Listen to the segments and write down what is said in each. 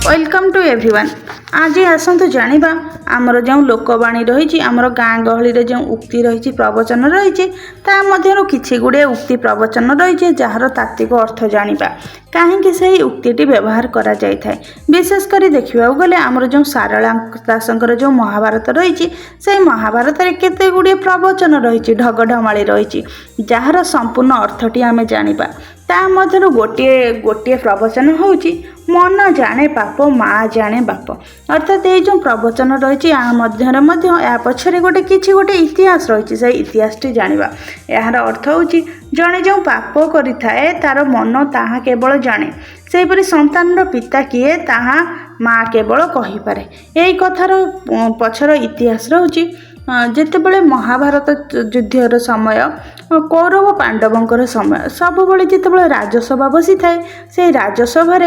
Welcome to everyone. आज आसतु जानिबा आमर जो लोकवाणी रही आमर गाँ गहली जो उक्ति रही प्रवचन रही मध्य किछि गुड़े उक्ति प्रवचन रही जार तात्विक अर्थ जानिबा कहीं से उक्ति व्यवहार करा जाय थाए। विशेषकर देखा गले आमर जो सारला दासंकर जो महाभारत रही से महाभारत रे केते गुड़े प्रवचन रही ढगढमाली रही जार संपूर्ण अर्थटी आमे जानिबा। ता मध्यरु गोटे प्रवचन होउची मन जाने पाप माँ जाने बाप। अर्थात ये जो प्रवचन रही या पछरे गोटे इतिहास रही से इतिहासटी जानिबा। यार अर्थ होउची जणे जो पाप करिथाए तार मन ताहा केवल जाने सेपरि संतान पिता किए ताहा माँ केवल कहि पारे। यही कथार पछर इतिहास रहुची जेतेबेले महाभारत युद्धर समय कौरव पांडवंकर समय सबुबले जेतेबेले राजसभा बसी थाए से राजसभा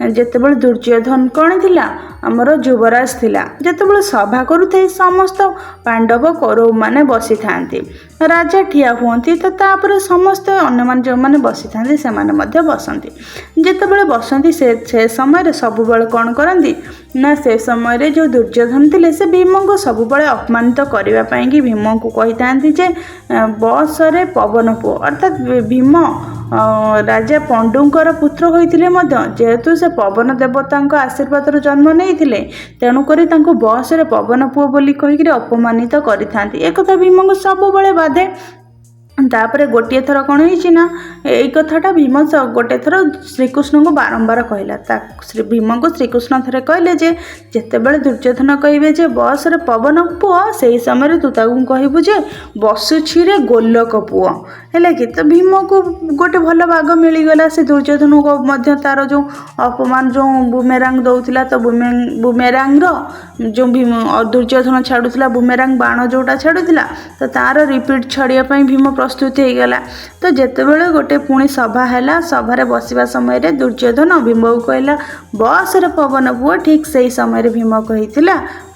जेतेबेले दुर्योधन कौन थिला आमर युवराज थिला जेतेबेले सभा करुथाए समस्त पांडव कौरव माने बसी थांती राजा ठिया हुअंती तो तापर समस्त अन्य मान जो माने बसी थांती से माने मध्य बसंती जेतेबेले बसंती से समय सबुबले कौन करंती ना से समय जो दुर्योधन थिले से भीम को सबुबले अपमानित करबा पई कि भीम को कहि थांती जे बस रे पवन पुओ अर्थात भीम राजा पंडुंकर पुत्र होइतिले मध्य जेहेतु से पवन देवता आशीर्वाद जन्म नहीं तेणुक बस रे पवन पुओ बोली कहीकि अपमानित करिथांती। एक कथा भीम को सबुबले बाधे। तापर गोटे थर कौन होना यही कथाटा भीम गोटे थर श्रीकृष्ण को बारंबार कहला भीम को श्रीकृष्ण थे कहले जे जेतेबेले दुर्योधन कहे जे बस रे पवन पुओ से समय तू कहबू जे बसुछि रे गोलक पुओ है कि तो भीम को गोटे भल भाग मिलगला से दुर्योधन को मध्य तार जो अपमान जो बुमेरांग दौला तो बुमेरांग जो भीम दुर्योधन छाड़ूला बुमेरांग बाण जोटा छाड़ूला तो तार रिपीट छाड़ियापाई भीम प्रस्तुत हो गला। तो जेतेबेले गोटे पुणी सभा है सभारे बसवा समय दुर्योधन भीम को कहला बस रे पवन पुओ ठीक से समय भीम कही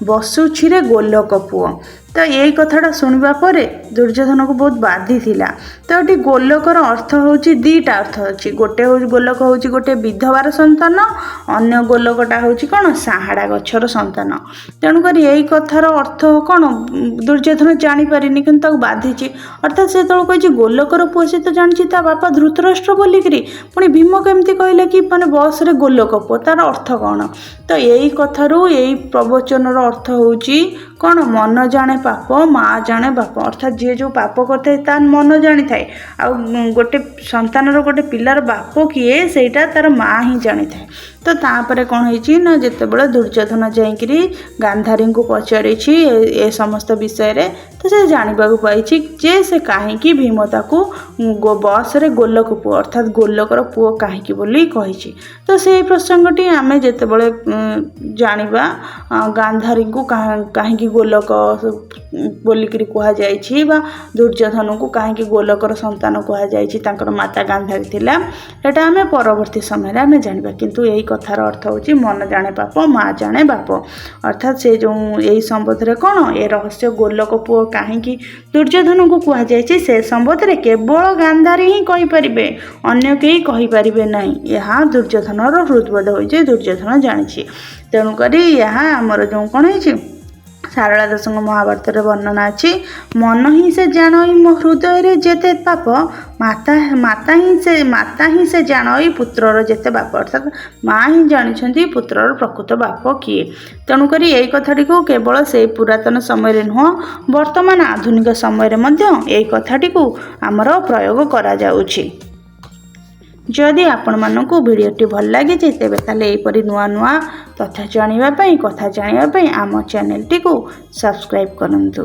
बसुछि रे गोलक पुओ। तो यही कथाटा शुणा पर दुर्योधन को बहुत बाधी थिला। तो ये गोलकर अर्थ होची दीटा अर्थ होची गोटे गोलक होची गोटे विधवार संतान अन्य गोलकटा होची कौन साहाड़ा गछर संतान। तेणुक यही कथार अर्थ कौन दुर्योधन जानीपारिनी कि बाधी अर्थात से तक कही गोलकर पुओ से तो जानी बापा धृतराष्ट्र बोलिकी पुणी भीम केमती कहले कि माने बस रे गोलक पुओ तार अर्थ कौन। तो यही कथारू यही प्रवचनर अर्थ होची कौन मन जाने पाप माँ जाने बाप। अर्थात जी जो पाप करता है तार मन जानी थाए आ गोटे संतान गोटे पिलार बाप किए सेटा तार माँ ही जानी थाए। तो तापर कौन होइछि ना जेतेबेले दुर्योधन जाइकरी गांधारी को पचारि ए समस्त विषय रे तो से जानिबाकु पाइछि जे से काहेकि भीम ताकू बस रे गोलक पुओ अर्थात गोलकर पुओ काहेकि बोली कहिछि। तो से प्रसंगटी आमे जेतेबेले जानिबा गांधारी को काहेकि गोलक बोलिकी कह जाइछि बा दुर्योधन को काहेकि गोलकर संतान कह जाइछि तांकर माता गांधारी थिला एटा आमे परवर्ती समय रे आमे जानिबा। किंतु यही कथार अर्थ होची मन जाने पाप माँ जाने बाप। अर्थात से जो यही संबंध रे कौन ए रहस्य गोलक पुओ काहेकि दुर्योधन को कह जाइछि से संबंध रे केवल गांधारी ही कहि परिबे अन्य केही कहि परिबे नहीं। यहाँ दुर्योधनर हृदबोध होइजे दुर्योधन जानिछि। तेणुक यहाँ आमर जो कौन होइछि सारला दासंग महाभारत वर्णना अच्छी मन ही से जानई मो हृदय रे जेते पाप माता ही से जानई पुत्रर जेते बाप। अर्थात माँ ही जानी पुत्रर प्रकृत बाप किए। तेणुक यही कथाटी को केवल से पुरातन समय नुह वर्तमान आधुनिक समय यही कथाटी को आमर प्रयोग करा जाउछि। जदि आपण मानकु वीडियोटी भल लगी तेबे ताले एपरि नुआ नुआ तथ्य जानिबा पई कथा जानिबा पई आम चैनल टी को सब्सक्राइब करंतु।